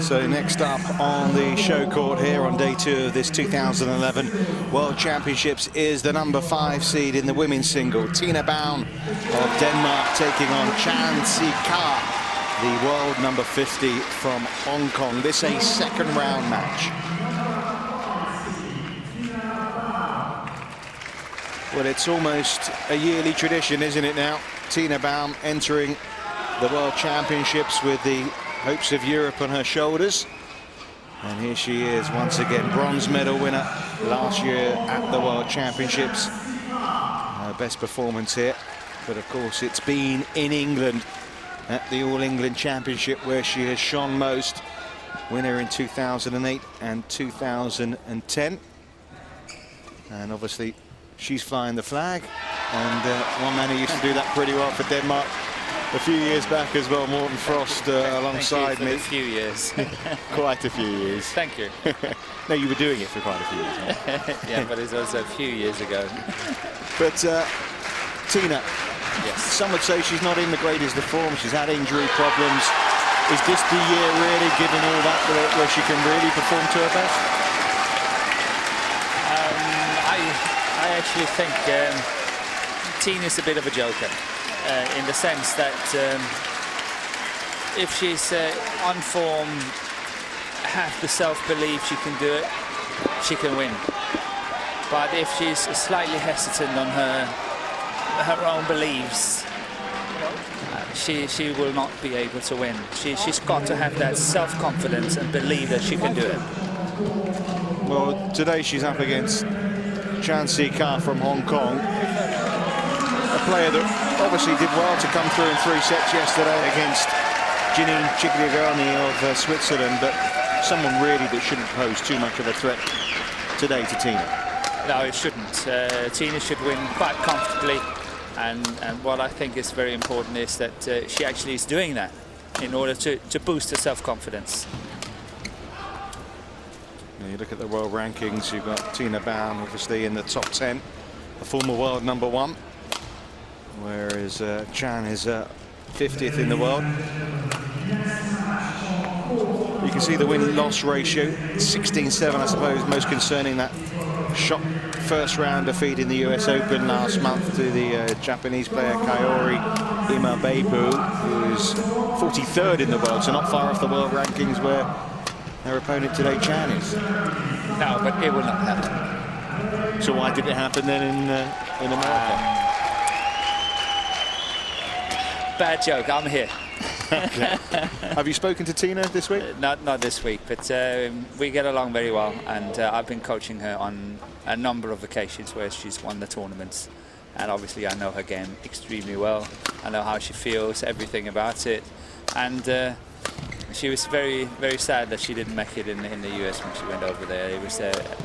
So next up on the show court here on day 2 of this 2011 World Championships is the number 5 seed in the women's single, Tina Baum of Denmark, taking on Chan Si-ka, the world number 50 from Hong Kong. This is a second round match. Well, it's almost a yearly tradition, isn't it now? Tina Baum entering the World Championships with the hopes of Europe on her shoulders. And here she is once again, bronze medal winner last year at the World Championships. Her best performance here, but of course it's been in England at the All England Championship where she has shone most. Winner in 2008 and 2010. And obviously she's flying the flag, and one man who used to do that pretty well for Denmark a few years back as well, Morten Frost, alongside me. A few years. Quite a few years. Thank you. No, you were doing it for quite a few years. Yeah, but it's also a few years ago. But Tina, yes, some would say she's not in the greatest of form. She's had injury problems. Is this the year, really, given all that, where she can really perform to her best? I actually think Tina's a bit of a joker. In the sense that if she's on form, have the self-belief she can do it, she can win. But if she's slightly hesitant on her own beliefs, she will not be able to win. She's got to have that self-confidence and believe that she can do it. Well, today she's up against Chan Si-ka from Hong Kong, a player that obviously did well to come through in 3 sets yesterday against Ginny Cigliagani of Switzerland, but someone really that shouldn't pose too much of a threat today to Tina. No, it shouldn't. Tina should win quite comfortably, and what I think is very important is that she actually is doing that in order to boost her self-confidence. You look at the world rankings, you've got Tina Baum obviously in the top 10, a former world number 1. Whereas Chan is 50th in the world. You can see the win-loss ratio, 16-7, I suppose, most concerning that shot first round defeat in the US Open last month to the Japanese player Kaori Imabebu, who's 43rd in the world, so not far off the world rankings where her opponent today, Chan, is. No, but it will not happen. So why did it happen then in America? Bad joke, I'm here. Okay. Have you spoken to Tina this week? Not this week, but we get along very well, and I've been coaching her on a number of occasions where she's won the tournaments, and obviously I know her game extremely well. I know how she feels, everything about it, and she was very, very sad that she didn't make it in the US when she went over there. It was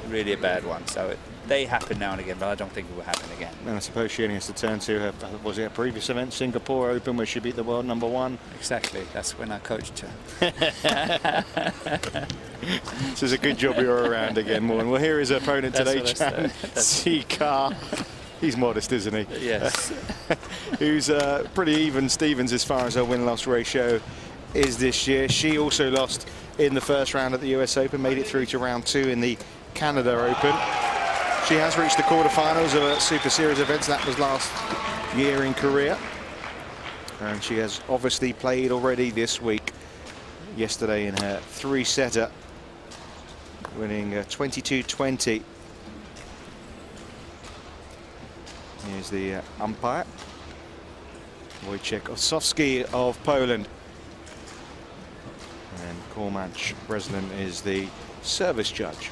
really a bad one, so they happen now and again, but I don't think it will happen again. And I suppose she only has to turn to her, was it a previous event, Singapore Open, where she beat the world number 1? Exactly, that's when I coached her. So it's a good job you're around again, Morten. Well, here is her opponent today, Chan Si-ka. He's modest, isn't he? Yes. Who's pretty even Stevens as far as her win-loss ratio is this year. She also lost in the first round at the US Open, made it through to round 2 in the Canada Open. She has reached the quarterfinals of a Super Series events. That was last year in Korea. And she has obviously played already this week. Yesterday in her 3-setter, winning 22-20. Here's the umpire, Wojciech Osowski of Poland. And Kormacz Breslin is the service judge.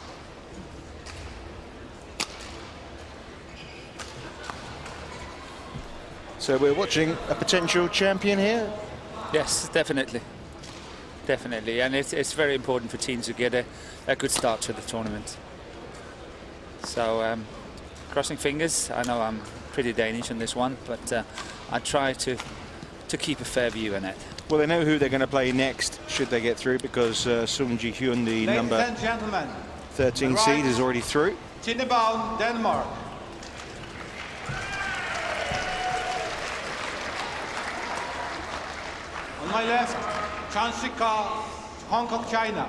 So we're watching a potential champion here? Yes, definitely. Definitely, and it's very important for teams to get a good start to the tournament. So crossing fingers. I know I'm pretty Danish on this one, but I try to keep a fair view on it. Well, they know who they're going to play next, should they get through, because Sung Ji-hyun, the number 13 seed, is already through. Tina Baum, Denmark. On my left, Chan Si-ka, Hong Kong, China.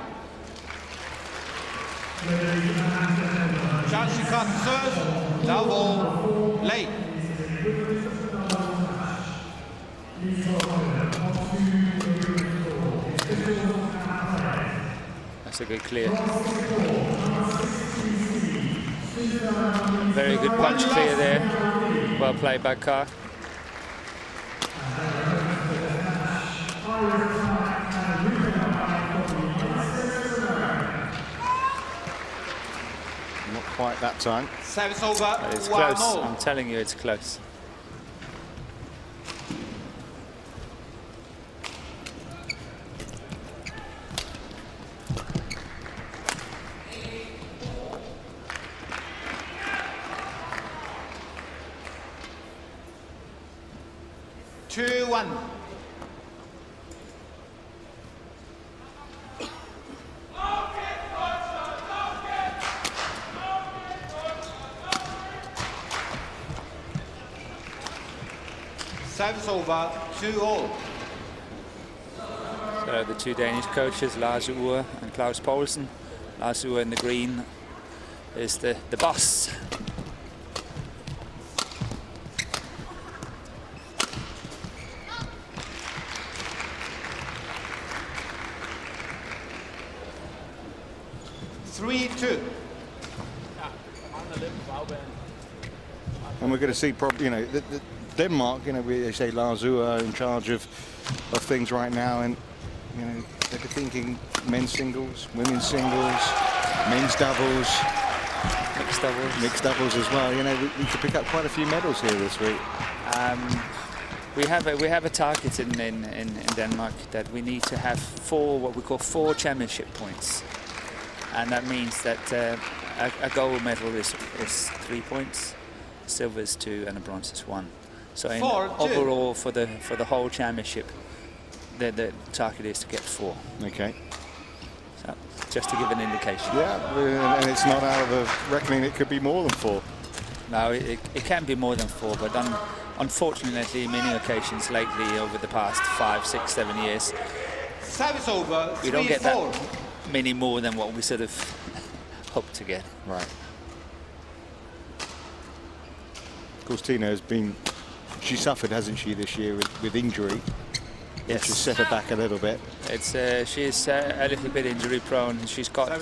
Chansikat serve, double, late. That's a good clear. Very good punch clear there. Well played by Ka. Not quite that time. Service over. But it's close. I'm telling you, it's close. Two, one. Service over, 2-all. So the two Danish coaches, Lars Ure and Klaus Poulsen. Lars Ure in the green is the boss. And we're going to see probably, you know, Denmark, you know, they say Lars Ure are in charge of things right now, and you know they're thinking men's singles, women's singles, men's doubles, mixed doubles as well. You know, we could pick up quite a few medals here this week. We have a target in Denmark that we need to have what we call 4 championship points, and that means that a gold medal is 3 points, silver is 2, and a bronze is 1. So overall, for the whole championship, the target is to get 4. Okay. So just to give an indication. Yeah, and it's not out of the reckoning it could be more than 4. No, it can be more than 4, but unfortunately, many occasions lately, over the past 5, 6, 7 years, service over, we don't get that many more than what we sort of hope to get. Right. Of course, Tina has been. She suffered, hasn't she, this year with injury? Yes. Which has set her back a little bit. It's she's a little bit injury prone. She's got a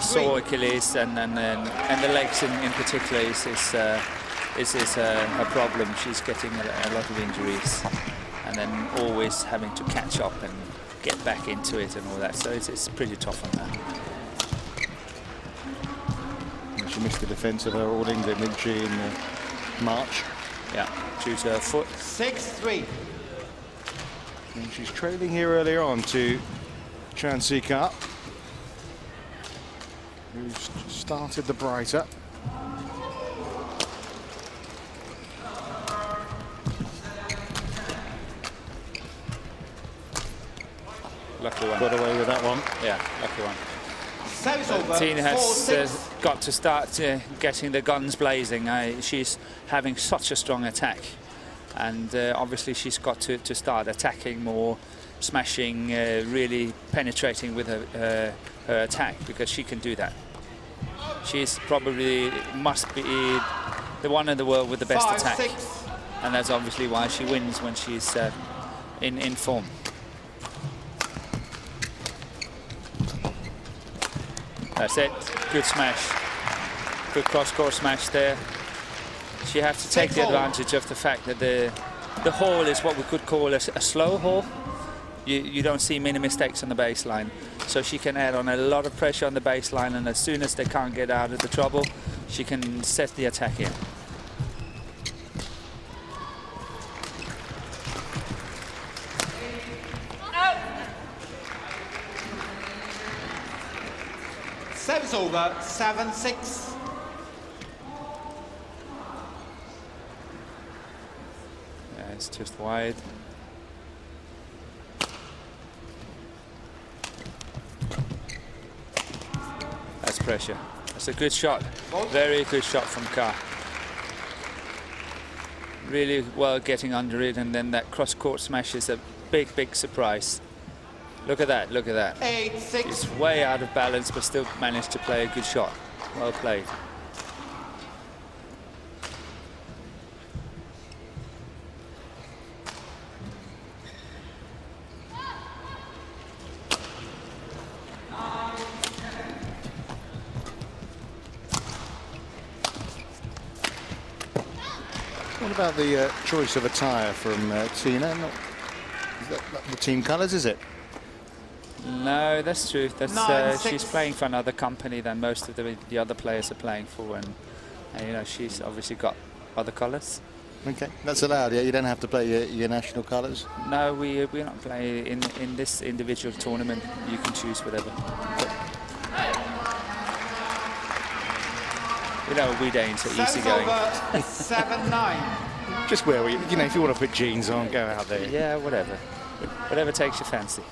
sore Achilles, and the legs in particular is her problem. She's getting a lot of injuries, and then always having to catch up and get back into it and all that. So it's pretty tough on her. And she missed the defence of her All England, didn't she, in March? Yeah, due to her foot. 6-3. And she's trailing here earlier on to Chansikat, who's started the brighter. Lucky one. Got away with that one. Yeah, lucky one. Tina has got to start getting the guns blazing. She's having such a strong attack, and obviously she's got to start attacking more, smashing, really penetrating with her attack, because she can do that. She's probably must be the one in the world with the best attack, and that's obviously why she wins when she's in form. That's it. Good smash. Good cross-court smash there. She has to take the advantage of the fact that the haul is what we could call a slow haul. You don't see many mistakes on the baseline. So she can add on a lot of pressure on the baseline, and as soon as they can't get out of the trouble, she can set the attack in. Service over, 7-6. Yeah, it's just wide. That's pressure. That's a good shot. Very good shot from Ka. Really well getting under it, and then that cross-court smash is a big, big surprise. Look at that, look at that. 8-6. She's way out of balance, but still managed to play a good shot. Well played. What about the choice of attire from Tina? Is that the team colours, is it? No, that's true. That's 9-6. she's playing for another company than most of the other players are playing for, and you know, she's obviously got other colours. Okay, that's allowed. Yeah, you don't have to play your national colours. No, we're not playing in this individual tournament. You can choose whatever. You know, we Danes are easygoing. 7-9. Just wear, you know, if you want to put jeans on, go out there. Yeah, whatever. Whatever takes your fancy.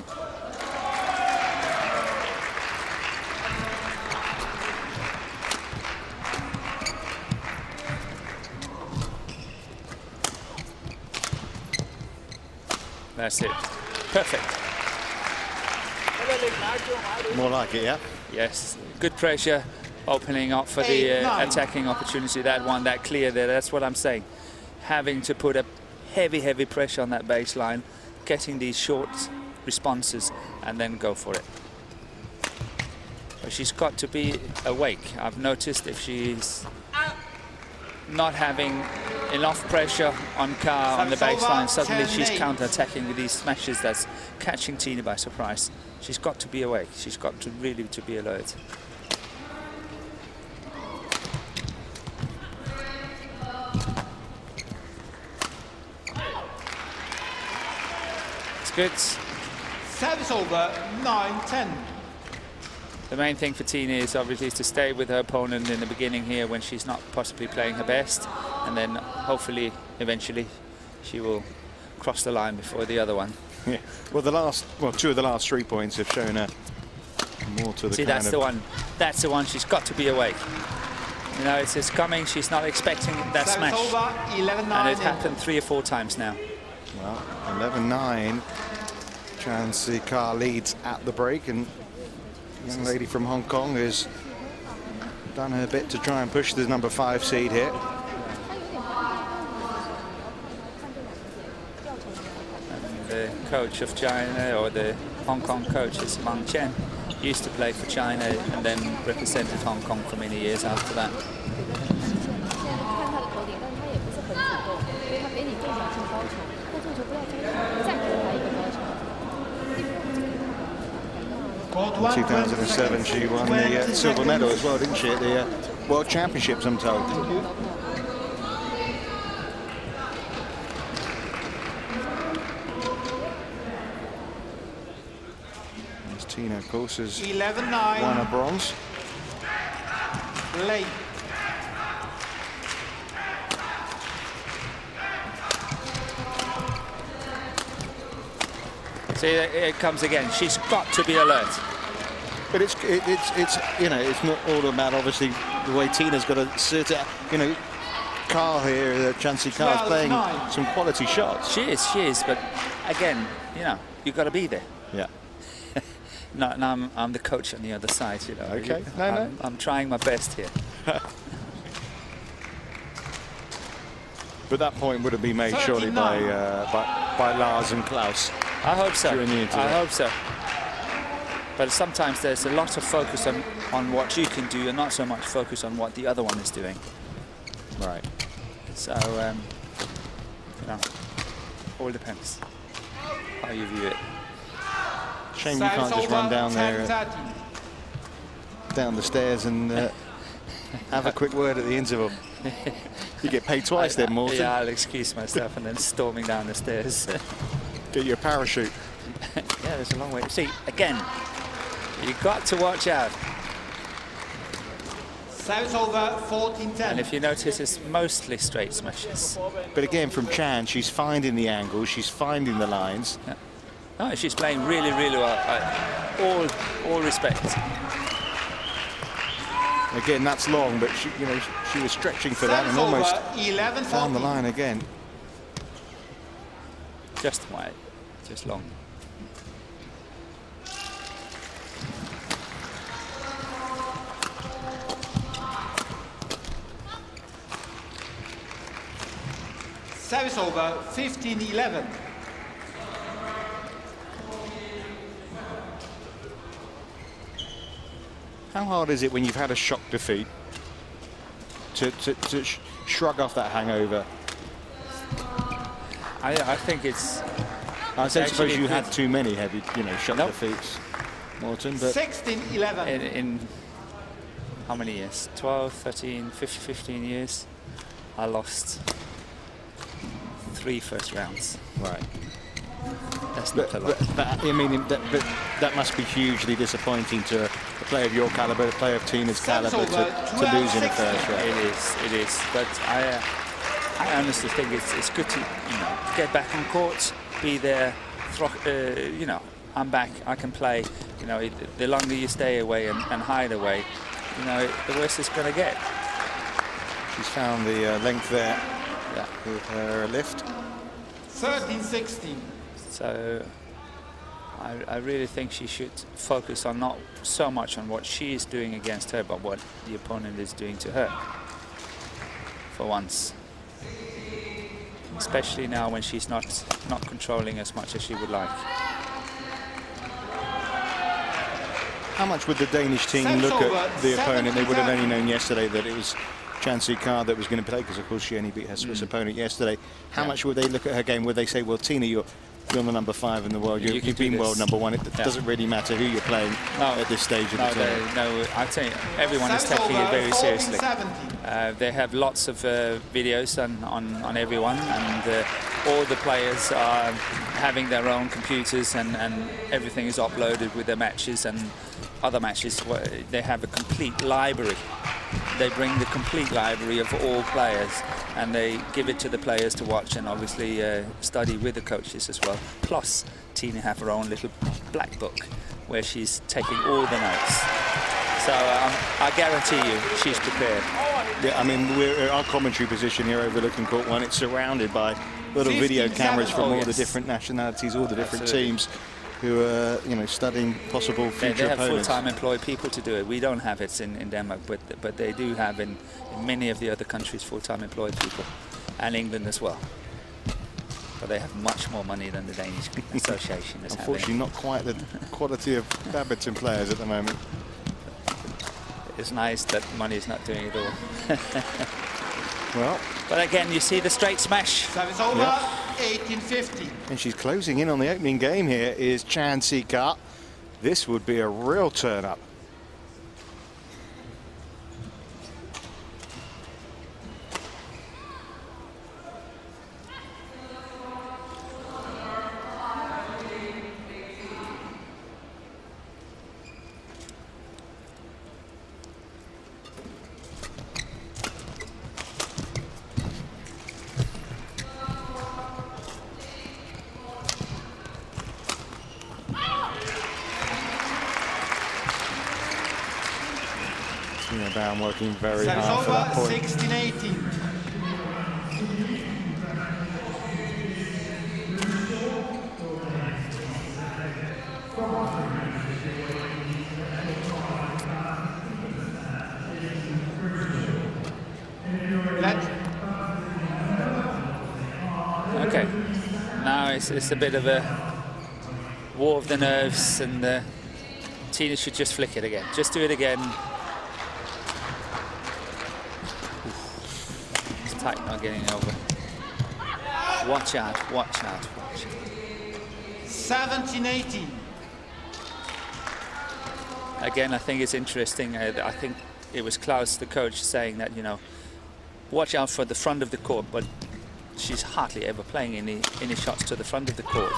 That's it. Perfect. More like it, yeah? Yes. Good pressure. Opening up for the attacking opportunity. That one, that clear there. That's what I'm saying. Having to put a heavy pressure on that baseline, getting these short responses, and then go for it. But she's got to be awake. I've noticed if she's not having enough pressure on Ka on the baseline, suddenly she's counter-attacking with these smashes that's catching Tina by surprise. She's got to be awake. She's got to really be alert. Good. Service over, 9-10. The main thing for Tina is obviously to stay with her opponent in the beginning here when she's not possibly playing her best, and then hopefully eventually she will cross the line before the other one. Yeah. Well, two of the last 3 points have shown her more to the. See, that's the one. That's the one. She's got to be awake. You know, it's coming. She's not expecting that Service smash, over, 11-9. and it happened 3 or 4 times now. Well, 11-9. Chansey Ka leads at the break, and the young lady from Hong Kong has done her bit to try and push the number 5 seed here. And the coach of China, or the Hong Kong coach, is Mang Chen. Used to play for China and then represented Hong Kong for many years after that. In 2007, she won the silver medal as well, didn't she, at the World Championships, I'm told. As Tina, of course, has 11-9. won a bronze. Late. See, it comes again. She's got to be alert. But it's you know, it's not all about obviously the way Tina's got to sit out. You know, Ka here, Chansey Ka is playing some quality shots. She is. But again, you know, you've got to be there. Yeah. No, I'm the coach on the other side. You know. Okay. I'm trying my best here. But that point would have been made surely by Lars and Klaus. I hope so. I hope so. But sometimes there's a lot of focus on what you can do and not so much focus on what the other one is doing. Right. So, you know, all depends how you view it. Shame you can't just run down there, down the stairs and have a quick word at the interval. You get paid twice then, Morton. Yeah, I'll excuse myself and then storming down the stairs. Get your parachute. Yeah, there's a long way. See, again, you've got to watch out. Service over, 14-10. And if you notice, it's mostly straight smashes. But again, from Chan, she's finding the angles, she's finding the lines. Yeah. No, she's playing really well. All respect. Again, that's long, but she, you know, she was stretching for that and almost found the line again. Just wide, just long. Service over, 15-11. How hard is it when you've had a shock defeat to shrug off that hangover? I think it's... I suppose you had too many heavy, shock defeats, Morton. But 16-11. In how many years? 12, 13, 15 years. I lost 3 first rounds. Right. That's not a lot. That must be hugely disappointing to a player of your caliber, a player of Tina's caliber, to lose in the first round. It is. But I honestly think it's good to get back on court, be there. I'm back. I can play. The longer you stay away and hide away, the worse it's going to get. She's found the length there with her lift. 13-16. So I really think she should focus on not so much on what she is doing against her, but what the opponent is doing to her. For once. Especially now when she's not controlling as much as she would like. How much would the Danish team look at the opponent? They would have only known yesterday that it was Chancy Carr that was going to play, because of course she only beat her Swiss opponent yesterday. How much would they look at her game? Would they say, well, Tina, you're the number 5 in the world. You've been world number 1. It doesn't really matter who you're playing at this stage of the tournament. No, I think everyone is taking it very seriously. They have lots of videos on everyone, and all the players are having their own computers, and everything is uploaded with their matches and other matches. They have a complete library. They bring the complete library of all players, and they give it to the players to watch, and obviously study with the coaches as well. Plus, Tina have her own little black book where she's taking all the notes. So I guarantee you, she's prepared. Yeah, I mean, our commentary position here overlooking court 1, it's surrounded by little video cameras from all the different nationalities, all the different teams who are, studying possible future opponents. They have full-time employed people to do it. We don't have it in Denmark, but they do have in many of the other countries full-time employed people, and England as well. But they have much more money than the Danish Association is Unfortunately, not quite the quality of badminton players at the moment. It's nice that money is not doing it all. Well, but again, you see the straight smash. Service over, 18-50. And she's closing in on the opening game here is Chancy Carr. This would be a real turn-up. Baum working very hard for that point. 16-18. Okay, now it's a bit of a war of the nerves, and Tina should just flick it again. Just do it again. Tight, not getting over. Watch out, watch out, watch out. 17-18. Again, I think it's interesting. I think it was Klaus, the coach, saying that, watch out for the front of the court, but she's hardly ever playing any shots to the front of the court.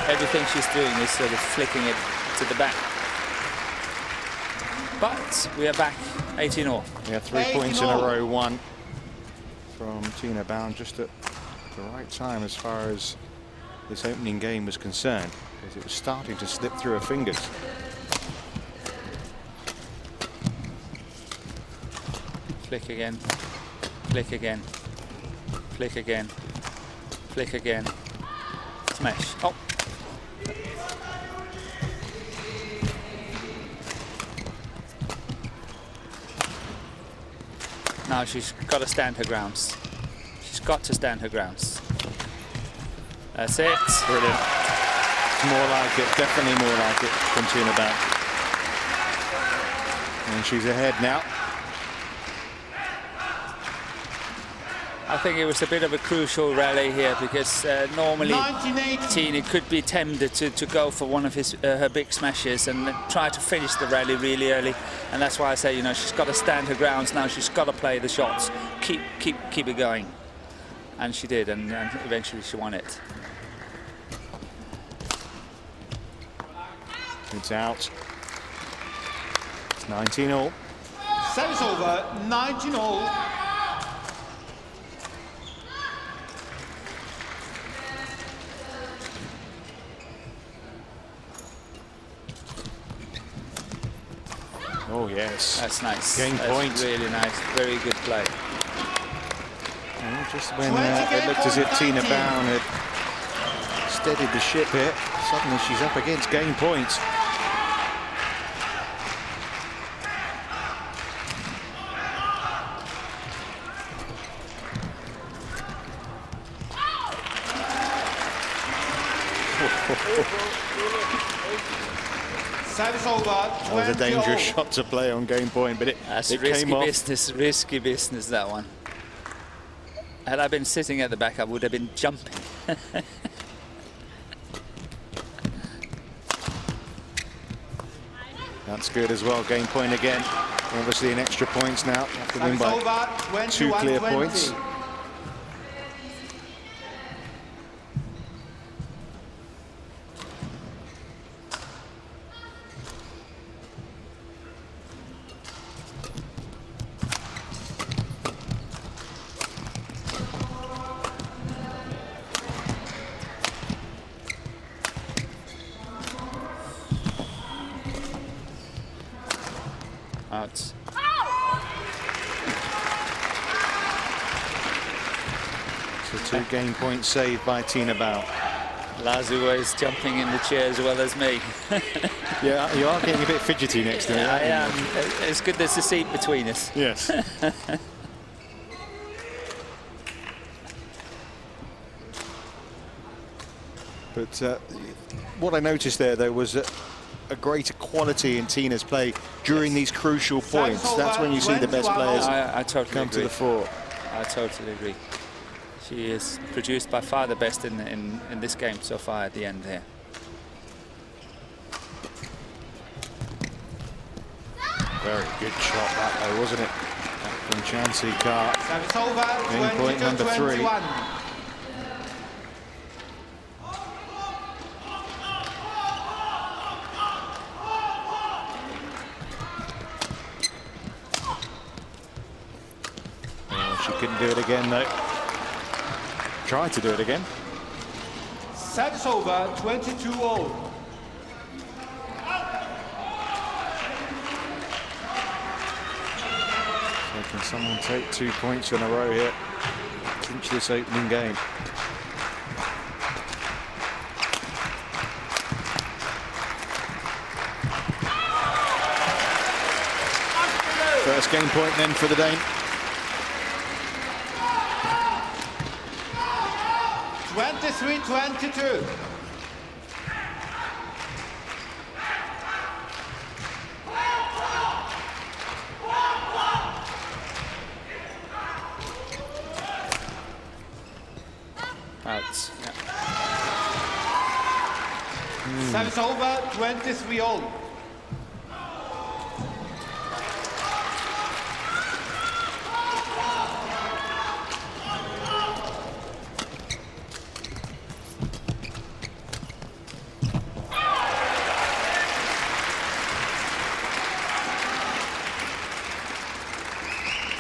Everything she's doing is sort of flicking it to the back. But we are back 18-all. We have 3 points in a row, 1 from Tina Baum, just at the right time as far as this opening game was concerned, because it was starting to slip through her fingers. Flick again, flick again, flick again, flick again, smash. Oh! Now she's got to stand her grounds. She's got to stand her grounds. That's it. Brilliant. More like it, definitely more like it from Tina Baum. And she's ahead now. I think it was a bit of a crucial rally here because normally Tina could be tempted to go for one of her big smashes and try to finish the rally really early. And that's why I say, you know, she's got to stand her grounds now. She's got to play the shots, keep it going. And she did, and eventually she won it. It's out. It's 19-all. Service over, 19-all. Oh yes, that's nice. Game that's point. Really nice. Very good play. And just when it looked as if Tina Baum had steadied the ship here, suddenly she's up against game points. Service over. That was a dangerous shot to play on game point, but it came off. Risky business, that one. Had I been sitting at the back, I would have been jumping. That's good as well. Game point again. Obviously, in extra points now. Have to win by 2 clear points. Out. So 2 game points saved by Tina Baum. Lazua is jumping in the chair as well as me. Yeah, you are getting a bit fidgety next to me. I am. It's good there's a seat between us. Yes. But what I noticed there, though, was a greater quality in Tina's play during these crucial points. That's when you see the best players I totally come agree. to the fore. I totally agree. She is produced by far the best in this game so far at the end here. Very good shot that, though, wasn't it? From Chansey Carr. Service over. Game point number 3. Couldn't do it again, though. Tried to do it again. Service over, 22-all. So can someone take 2 points in a row here? Clinch this opening game. First game point then for the Dane. 23-22. Out. Yeah. Service over, 23-all.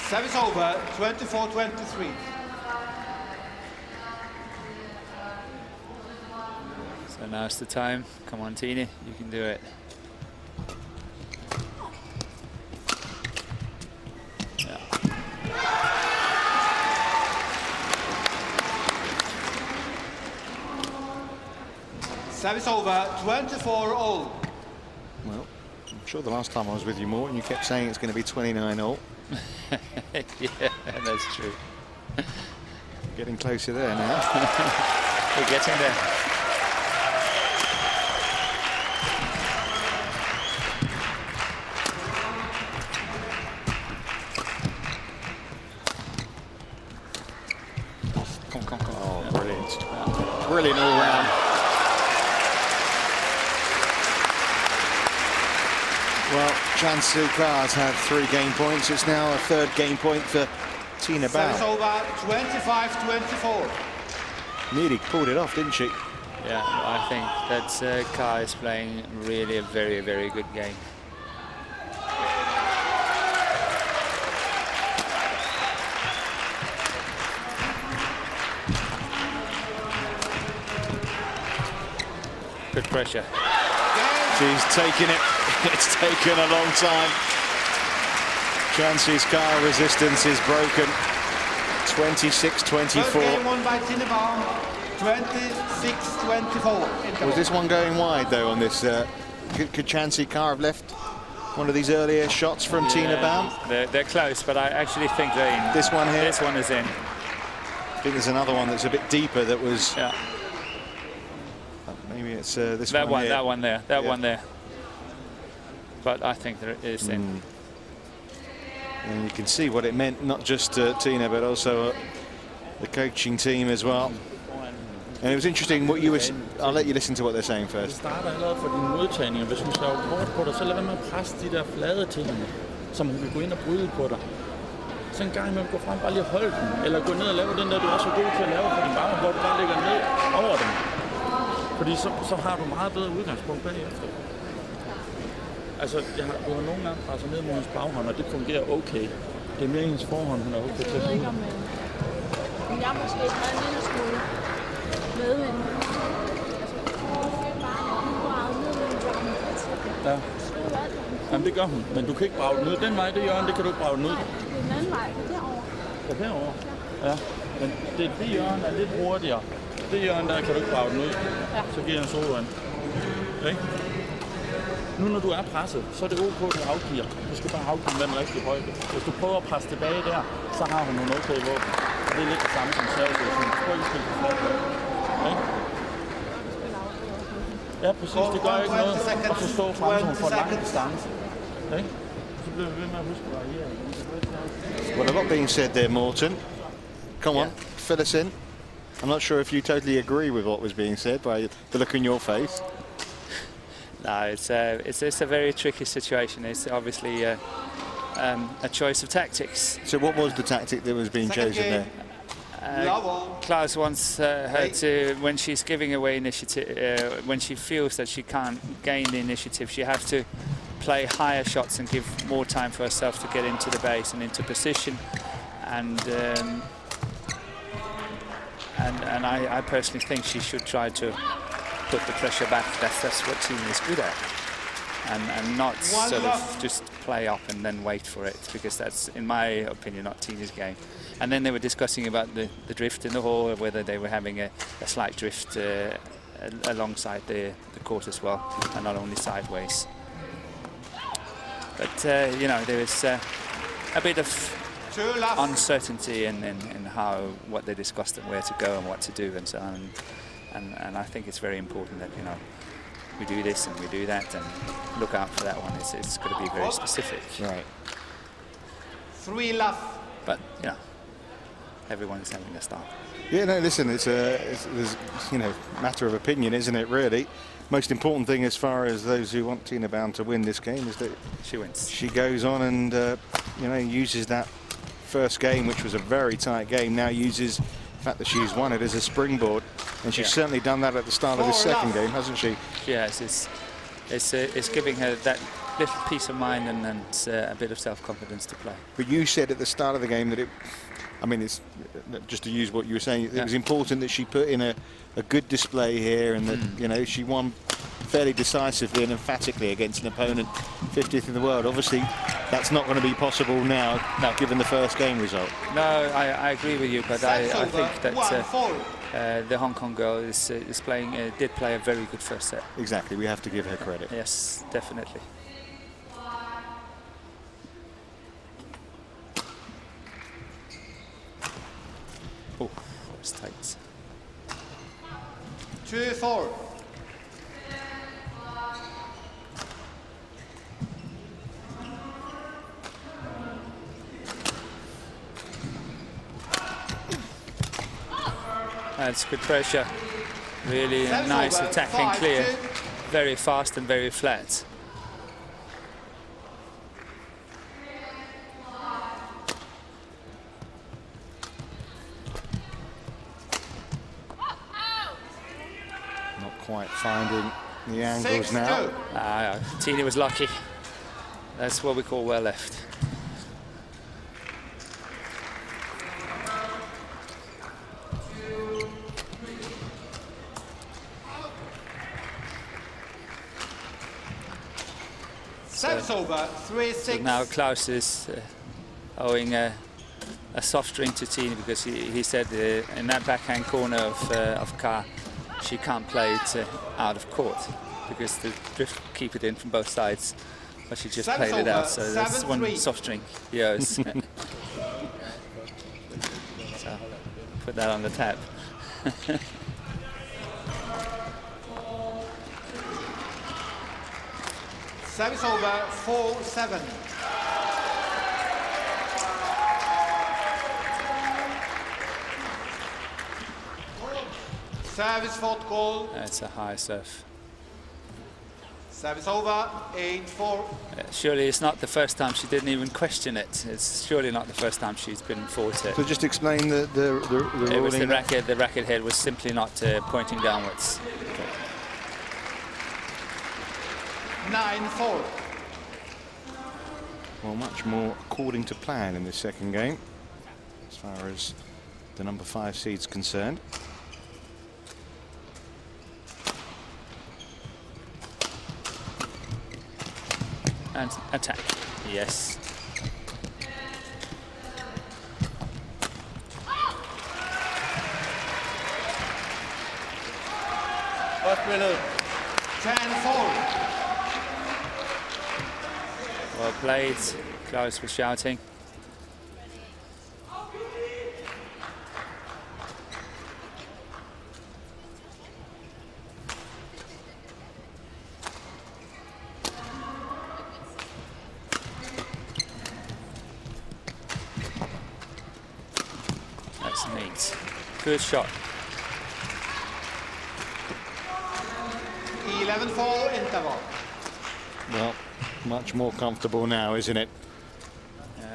Service over, 24-23. So now's the time. Come on, Tina, you can do it. Yeah. Service over, 24-all. Well, I'm sure the last time I was with you, Morten, you kept saying it's going to be 29-all. Yeah, that's true. Getting closer there now. We're getting there. Come on. Oh, brilliant. Brilliant all round. Well, Chan Soo Kha's had 3 game points. It's now a 3rd game point for Tina Service Baum. over, 25-24. Nearly pulled it off, didn't she? Yeah, I think that Kha is playing really a very, very good game. Good pressure. She's taken it. It's taken a long time. Chan Soo Kha resistance is broken. 26-24. Third game won by Tina Baum, 26-24. Was this one going wide though on this? Could Chan Soo Kha have left one of these earlier shots from Tina Baum? They're close, but I actually think they're in. This one here? This one is in. I think there's another one that's a bit deeper that was... Yeah. Maybe it's this that one here. That one there. That Yeah. one there. But I think there is in. And you can see what it meant, not just Tina, but also the coaching team as well. And it was interesting what you were... I'll let you listen to what they're saying first. Det starter allerede for din modtagning. Hvis hun slår kort på dig, så lad være med at presse de der flade ting, som hun kan gå ind og bryde på dig. Så en gang imellem gå frem, bare lige holde den, eller gå ned og lave den der, du er så god til at lave for din baggrund, hvor du bare ligger ned over dem. Fordi så har du meget bedre udgangspunkt bagefter. Altså, du har nogle gange presset ned mod hendes baghånd, og det fungerer okay. Det er mere hendes forhånd, hun er okay til at bruge. Men jeg måske havde en lille smule med hende. Ja. Jamen, det gør hun. Men du kan ikke brage den ud. Den vej, det hjørne, det kan du ikke brage den ud. Den anden vej, derovre. Ja, derovre. Ja. Men det hjørne er lidt hurtigere. Det hjørne der kan du ikke brage den ud. Ja. Så giver en solvand. Ikke? Nu når du er presset, så er det ok, at du afgiver. Du skal bare afgive med den rigtige højde. Hvis du prøver at presse tilbage der, så har hun nogle okay våben. Det er lidt det samme som servestation. Du prøver ikke at spille på flat. Ikke? Ja, præcis. Det gør ikke noget at få stå frem, så hun får lang distance. Ikke? Så bliver vi ved med at huske at variere. Well, a lot being said there, Morten. Come on, fill us in. I'm not sure if you totally agree with what was being said by the look in your face. No, it's a very tricky situation. It's obviously a choice of tactics. So what was the tactic that was being chosen there? Klaus wants her to, when she's giving away initiative, when she feels that she can't gain the initiative, she has to play higher shots and give more time for herself to get into the base and into position. And I personally think she should try to put the pressure back. That's what Tina is good at, and not sort of just play up and then wait for it, because that's, in my opinion, not Tina's game. And then they were discussing about the drift in the hall, whether they were having a slight drift alongside the court as well, and not only sideways. But you know, there is a bit of uncertainty in what they discussed and where to go and what to do and so on. And I think it's very important that, you know, we do this and we do that and look out for that one. It's got to be very specific. Right. 3 left. But, you know, everyone is having a start. Yeah, no, listen, it's you know, matter of opinion, isn't it, really? Most important thing as far as those who want Tina Baum to win this game is that she wins. She goes on and, you know, uses that first game, which was a very tight game, now uses the fact that she's won it as a springboard. And she's certainly done that at the start of the second game, hasn't she? Yes, it's giving her that little peace of mind and a bit of self-confidence to play. But you said at the start of the game that I mean, it's just to use what you were saying, it was important that she put in a good display here, and that, you know, she won fairly decisively and emphatically against an opponent 50th in the world. Obviously, that's not going to be possible now, given the first game result. No, I agree with you, but I think that the Hong Kong girl is playing, did play a very good first set. Exactly, we have to give her credit. Yes, definitely. Oh, was tight. 2-4. That's good pressure. Really nice attacking clear. Very fast and very flat. Not quite finding the angles now. Tina was lucky. That's what we call well left. Service over, 3-6. So now Klaus is owing a soft drink to Tina because he said in that backhand corner of Ka, she can't play it out of court because the drift keep it in from both sides, but she just played it out. So that's one soft drink he owes. So put that on the tab. Service over, 4-7. Service fault goal. That's a high serve. Service over, 8-4. Surely it's not the first time she didn't even question it. It's surely not the first time she's been forced it. So just explain the It was ruling. the racket head was simply not pointing downwards. 9-4. Well, much more according to plan in this second game, as far as the number 5 seed's concerned. And attack. Yes. First minute. 10-4. Well played. Klaus was shouting. That's neat. Good shot. 11-4 interval. Well, much more comfortable now, isn't it?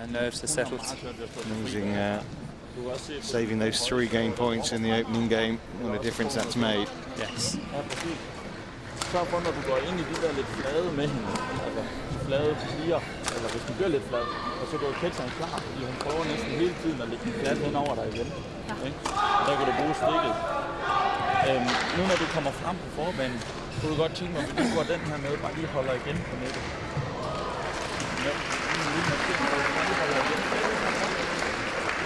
Nerves are settled. Losing, saving those 3 game points in the opening game. What a difference that's made. Yes. Sørg for, når du går ind i de der lidt flade med hende, altså de flade piger, eller hvis du bliver lidt flad, og så går catcheren klar, fordi hun prøver næsten hele tiden at lægge den flat hen over dig igen. Ja. Der kan du bruge stikket. Nu når du kommer frem på forbanen, kunne du godt tænke mig, at du går den her med, bare lige holder igen på nettet. Ja.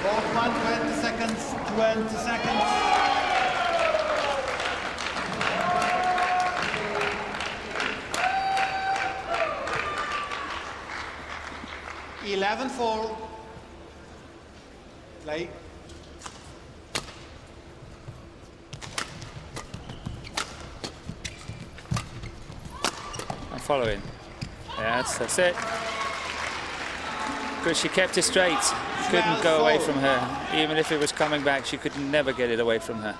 Both 20 seconds, 20 seconds. (11-4). Play. I'm following. Yeah, that's it. Good, she kept it straight. Couldn't go away from her. Even if it was coming back, she could never get it away from her.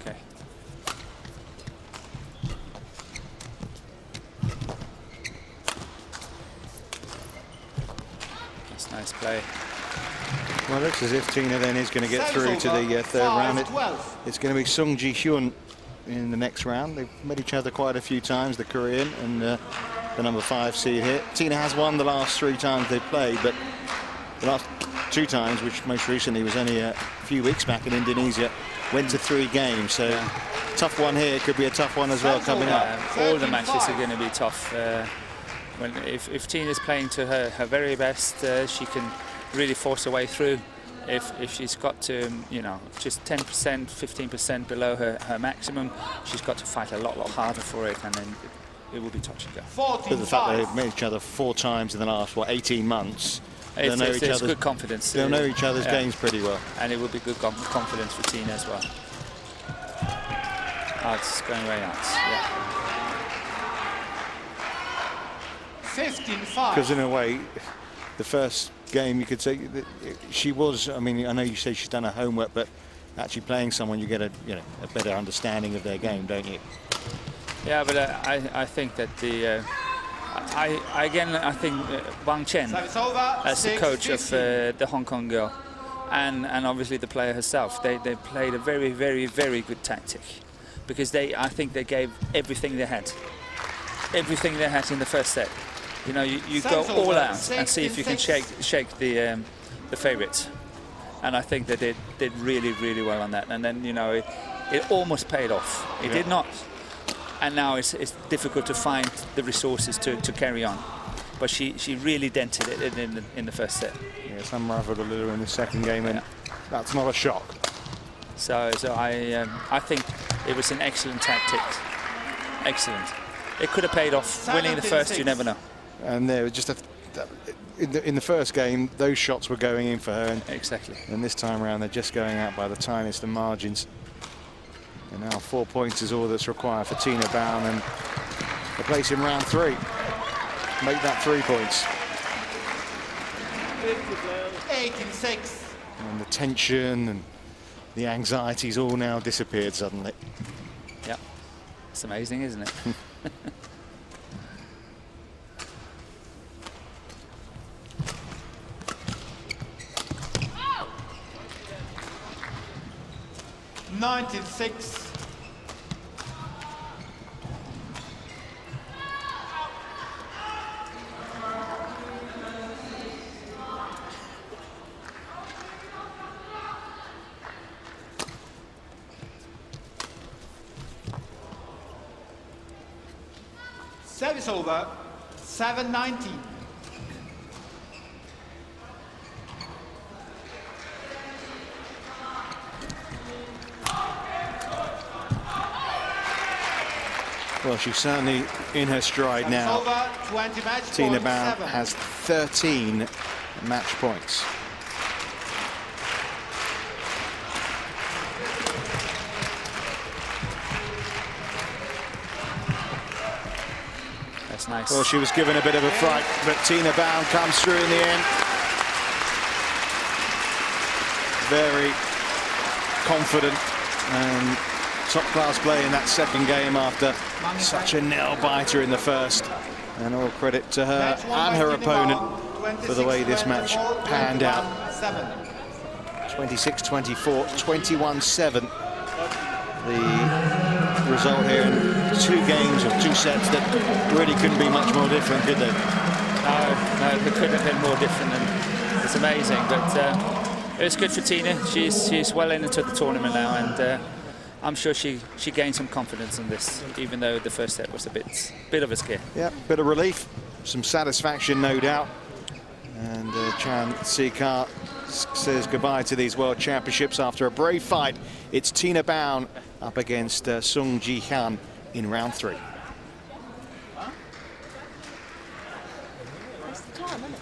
Okay. That's nice play. Well, it looks as if Tina then is going to get through to the third round. It's going to be Sung Ji Hyun in the next round. They've met each other quite a few times, the Korean and the number 5 seed here. Tina has won the last 3 times they've played, but the last 2 times, which most recently was only a few weeks back in Indonesia, went to 3 games. So tough one here. Could be a tough one as well coming up. All the matches are going to be tough. If Tina's playing to her very best, she can really force her way through. if she's got to, you know, just 10%, 15% below her maximum, she's got to fight a lot harder for it, and then it will be touch and go. But the fact that they've met each other 4 times in the last, what, 18 months, It's good confidence. They'll know each other's games pretty well. And it will be good confidence for Tina as well. Oh, it's going way out. Yeah. 15-5. Because in a way, the first game, you could say that she was. I mean, I know you say she's done her homework, but actually playing someone, you get a better understanding of their game, don't you? Yeah, but I think that the. I think Wang Chen, as the coach of the Hong Kong girl, and obviously the player herself, they played a very, very, very good tactic, because I think they gave everything they had in the first set. You know, you go all out and see if you can shake the favourites, and I think they did really, really well on that. And then, you know, it almost paid off. It did not. And now it's difficult to find the resources to carry on. But she really dented it in the first set. Yeah, it's unravelled a little in the second game, and that's not a shock. So I think it was an excellent tactic. Excellent. It could have paid off. Winning the first, you never know. And there was just in the first game, those shots were going in for her. And, exactly. And this time around, they're just going out by the tiniest of margins. And now 4 points is all that's required for Tina Baum, and a place in round 3. Make that 3 points. 18-6. And the tension and the anxiety's all now disappeared suddenly. Yeah, it's amazing, isn't it? $19-6. Service over. 7-19. Well, she's certainly in her stride now. Tina Baum has 13 match points. That's nice. Well, she was given a bit of a fright, but Tina Baum comes through in the end. Very confident and top-class play in that second game after such a nail-biter in the first. And all credit to her and her opponent for the way this match panned out. 26-24, 21-7. The result here in 2 games or 2 sets that really couldn't be much more different, could they? No, they couldn't have been more different, and it's amazing. But it's good for Tina. She's well into the tournament now, and I'm sure she gained some confidence in this, even though the first set was a bit of a scare. Yeah, bit of relief, some satisfaction, no doubt. And Chan Sikar says goodbye to these World Championships after a brave fight. It's Tina Baum up against Sung Ji Hyun in round 3. That's the time, isn't it?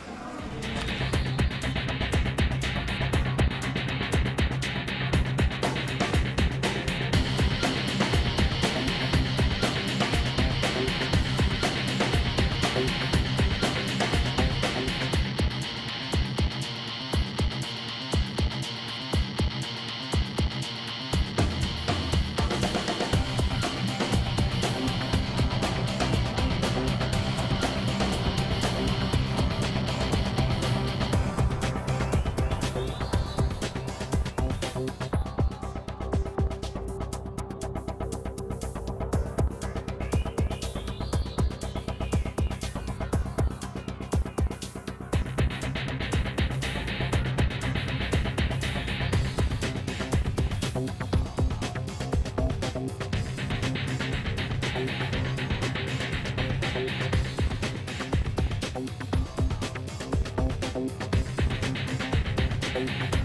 Thank you.